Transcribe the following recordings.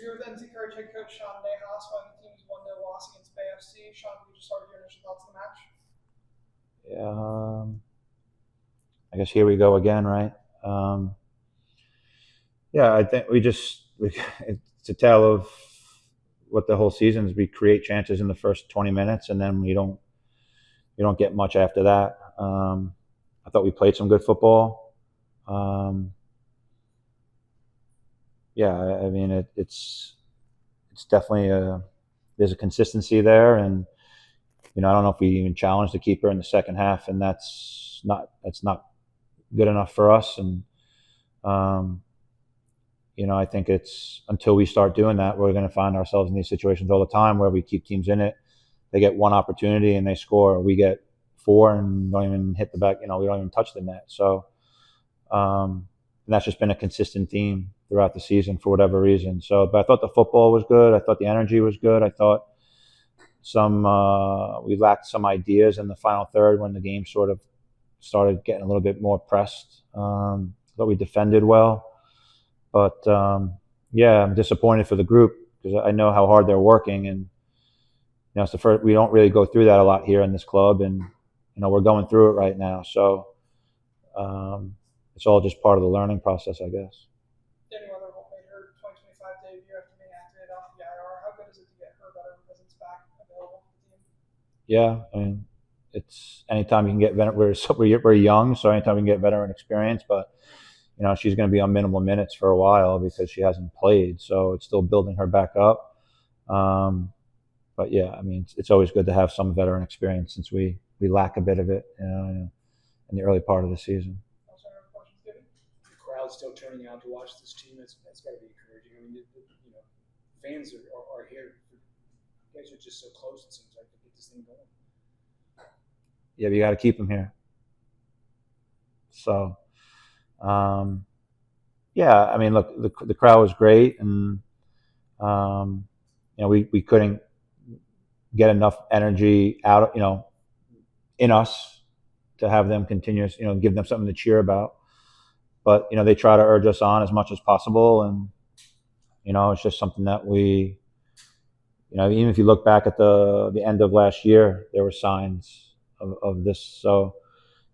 here with NC Courage head coach Sean Nahas following the team's 1-0 loss against Bay FC. Sean, can you just start with your initial thoughts on the match? Yeah, I guess here we go again, right? Yeah, I think it's a tale of what the whole season is. We create chances in the first 20 minutes, and then we don't get much after that. I thought we played some good football. Yeah, I mean it's definitely there's a consistency there, and I don't know if we even challenged the keeper in the second half, and that's not good enough for us. And I think it's until we start doing that, we're going to find ourselves in these situations all the time where we keep teams in it. They get one opportunity and they score. We get four and don't even hit the back. We don't even touch the net. So, and that's just been a consistent theme throughout the season for whatever reason. So, but I thought the football was good. I thought the energy was good. I thought we lacked some ideas in the final third when the game sort of started getting a little bit more pressed. I thought we defended well. But yeah, I'm disappointed for the group because I know how hard they're working, and it's the first. We don't really go through that a lot here in this club, and we're going through it right now. So it's all just part of the learning process, I guess. Danny Weatherholt made her 2025 debut after being activated off the IR. How good is it to get her veteran presence back available for the team? Yeah, I mean, it's anytime you can get veteran. We're young, so anytime we can get veteran experience, but. She's going to be on minimal minutes for a while because she hasn't played. So it's still building her back up. But yeah, I mean, it's always good to have some veteran experience since we lack a bit of it in the early part of the season. The crowd's still turning out to watch this team. That's got to be encouraging. I mean, fans are here. You guys are just so close, it seems like, to get this thing going. Yeah, but you got to keep them here. So. Yeah, I mean, look, the crowd was great, and we couldn't get enough energy out, in us to have them continuous, give them something to cheer about. But they try to urge us on as much as possible, and it's just something that we, even if you look back at the end of last year, there were signs of this. So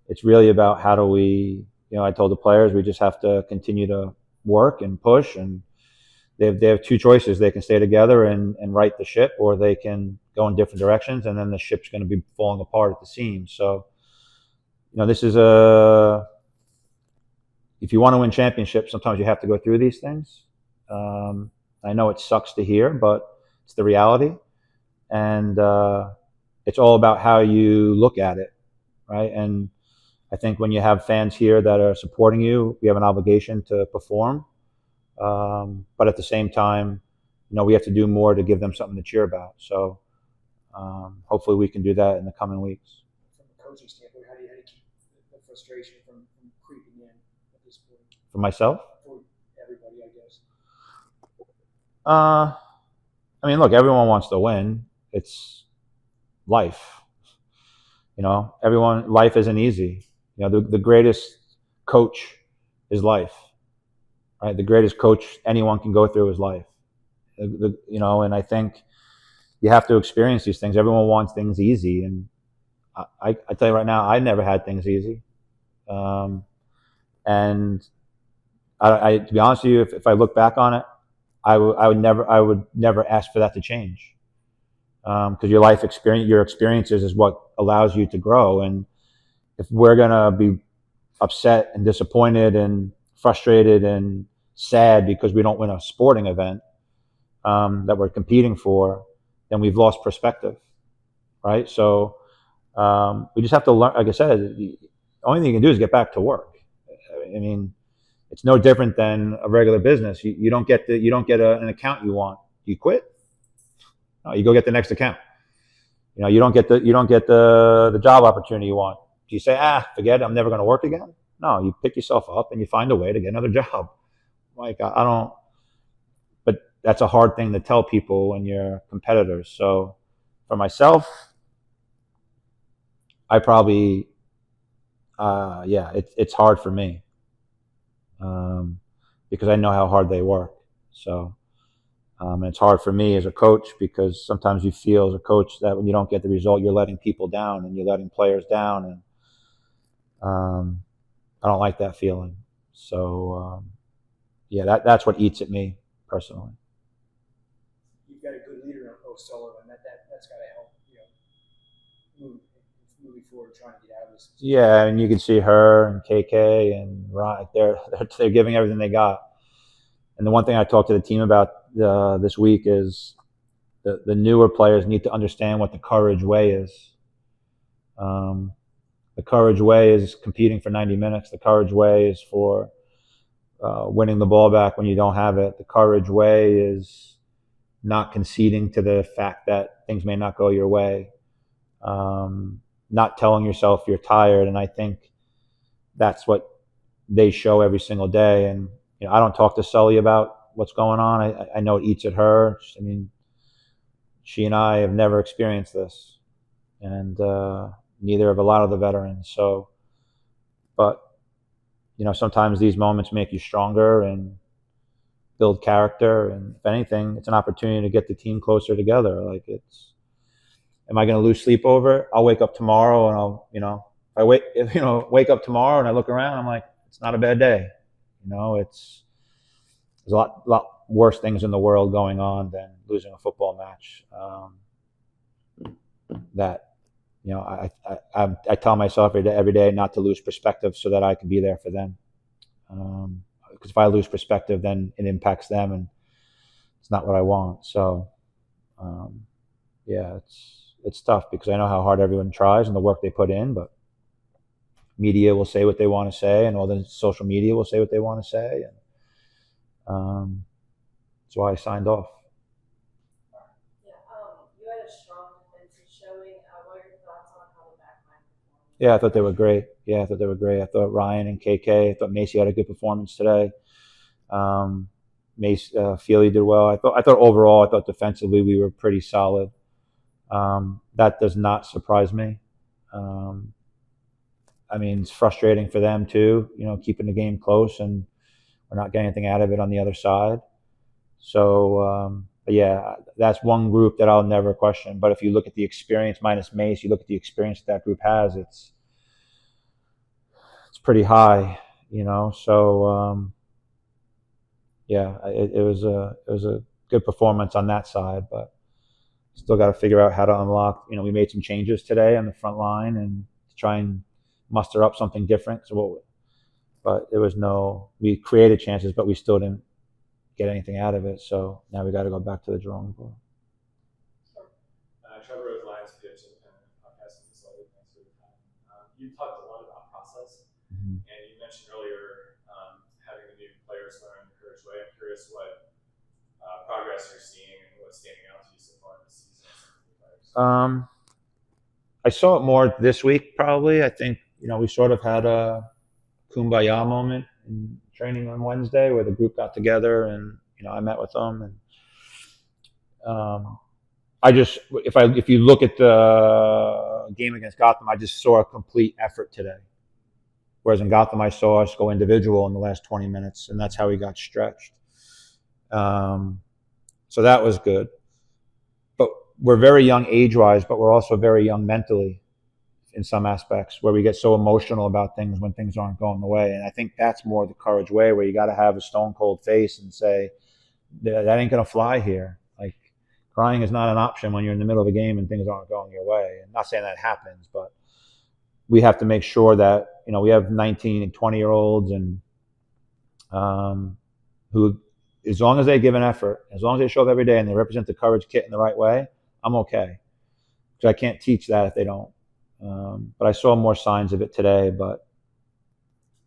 it's really about how do we. I told the players we just have to continue to work and push, and they have two choices. They can stay together and right the ship, or they can go in different directions, and then the ship's going to be falling apart at the seams. So, this is if you want to win championships, sometimes you have to go through these things. I know it sucks to hear, but it's the reality, and it's all about how you look at it, right? And I think when you have fans here that are supporting you, we have an obligation to perform. But at the same time, we have to do more to give them something to cheer about. So hopefully we can do that in the coming weeks. From a coaching standpoint, how do you keep the frustration from creeping in at this point? For myself? For everybody, I guess. I mean, look, everyone wants to win. It's life. Life isn't easy. The greatest coach is life, right? The greatest coach anyone can go through is life. And I think you have to experience these things. Everyone wants things easy, and I tell you right now, I never had things easy. And I to be honest with you, if I look back on it, I would never ask for that to change. Because your life experience, your experiences is what allows you to grow. And if we're going to be upset and disappointed and frustrated and sad because we don't win a sporting event that we're competing for, then we've lost perspective, right? So we just have to learn. Like I said, the only thing you can do is get back to work. I mean, it's no different than a regular business. You don't get an account you want. You quit. No, you go get the next account. You don't get the job opportunity you want. Do you say, forget it, I'm never going to work again? No, you pick yourself up and you find a way to get another job. Like I don't, but that's a hard thing to tell people when you're competitors. So for myself, I probably, it's hard for me because I know how hard they work. So And it's hard for me as a coach because sometimes you feel as a coach that when you don't get the result, you're letting people down and you're letting players down. And I don't like that feeling. So, yeah, that's what eats at me personally. You've got a good leader in O'Sullivan. That's got to help, moving forward, trying to get out of this. Yeah, and you can see her and KK and Ryan. They're giving everything they got. And the one thing I talked to the team about this week is the newer players need to understand what the courage way is. The courage way is competing for 90 minutes. The courage way is for winning the ball back when you don't have it. The courage way is not conceding to the fact that things may not go your way. Not telling yourself you're tired. And I think that's what they show every single day. And I don't talk to Sully about what's going on. I know it eats at her. I mean, she and I have never experienced this, and neither have a lot of the veterans. So, but sometimes these moments make you stronger and build character. And if anything, it's an opportunity to get the team closer together. Like, am I going to lose sleep over it? I'll wake up tomorrow and I wake up tomorrow and I look around, I'm like, it's not a bad day. There's a lot worse things in the world going on than losing a football match. I tell myself every day not to lose perspective so that I can be there for them. Because if I lose perspective, then it impacts them, and it's not what I want. So, yeah, it's tough because I know how hard everyone tries and the work they put in, but media will say what they want to say, and all the social media will say what they want to say, and that's why I signed off. You had a strong defensive showing. What are your thoughts on how the back line performed? Yeah, I thought they were great. I thought Ryan and KK, I thought Macy had a good performance today. Feely did well. I thought overall, defensively we were pretty solid. That does not surprise me. I mean, it's frustrating for them too, keeping the game close, and we're not getting anything out of it on the other side. So, but yeah, that's one group that I'll never question. But if you look at the experience minus Mace, you look at the experience that group has, it's pretty high, So, yeah, it was a good performance on that side, but still got to figure out how to unlock. We made some changes today on the front line and to try and muster up something different. But there was we created chances, but we still didn't get anything out of it. So now we got to go back to the drawing board. Trevor wrote Lions pitch and podcast this other thanks for your time. You talked a lot about process, and you mentioned earlier having the new players learn the courage way. I'm curious what progress you're seeing and what's standing out to you so far this season. I saw it more this week, probably. I think we sort of had a kumbaya moment in training on Wednesday where the group got together and I met with them, and if you look at the game against Gotham, I just saw a complete effort today. Whereas in Gotham, I saw us go individual in the last 20 minutes, and that's how we got stretched. So that was good. But we're very young age-wise, but we're also very young mentally in some aspects, where we get so emotional about things when things aren't going the way. And I think that's more the courage way, where you got to have a stone cold face and say, that ain't going to fly here. Like, crying is not an option when you're in the middle of a game and things aren't going your way. And not saying that happens, but we have to make sure that, we have 19 and 20-year-olds and who, as long as they give an effort, as long as they show up every day and they represent the courage kit in the right way, I'm okay. Because I can't teach that if they don't. But I saw more signs of it today, but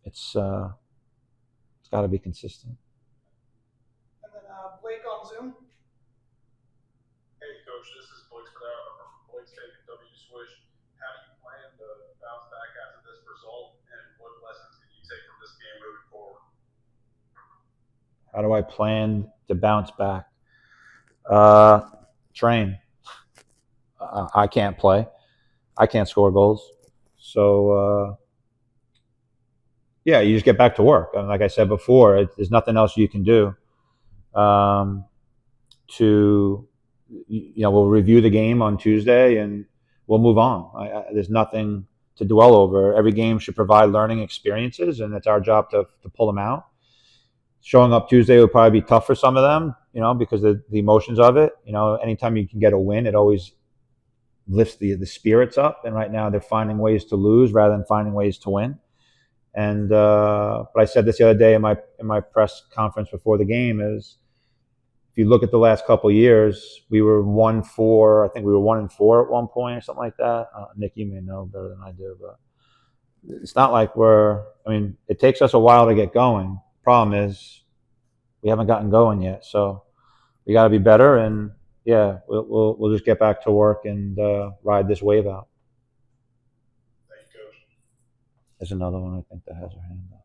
it's got to be consistent. And then Blake on Zoom. Hey, Coach, this is Blake Spadano from Blake's Take and W Swish. How do you plan to bounce back after this result, and what lessons can you take from this game moving forward? How do I plan to bounce back? Train. I can't play. I can't score goals. So, yeah, you just get back to work. And like I said before, there's nothing else you can do. to, we'll review the game on Tuesday and we'll move on. There's nothing to dwell over. Every game should provide learning experiences, and it's our job to pull them out. Showing up Tuesday will probably be tough for some of them, because of the emotions of it. Anytime you can get a win, it always lifts the spirits up. And right now they're finding ways to lose rather than finding ways to win. And but I said this the other day in my press conference before the game is, if you look at the last couple of years, we were 1-4. I think we were 1-4 at one point or something like that. Nick, you may know better than I do, but it's not like it takes us a while to get going. Problem is, we haven't gotten going yet, so we got to be better. And yeah, we'll just get back to work and ride this wave out. Thank you, Coach. There's another one I think that has her hand up.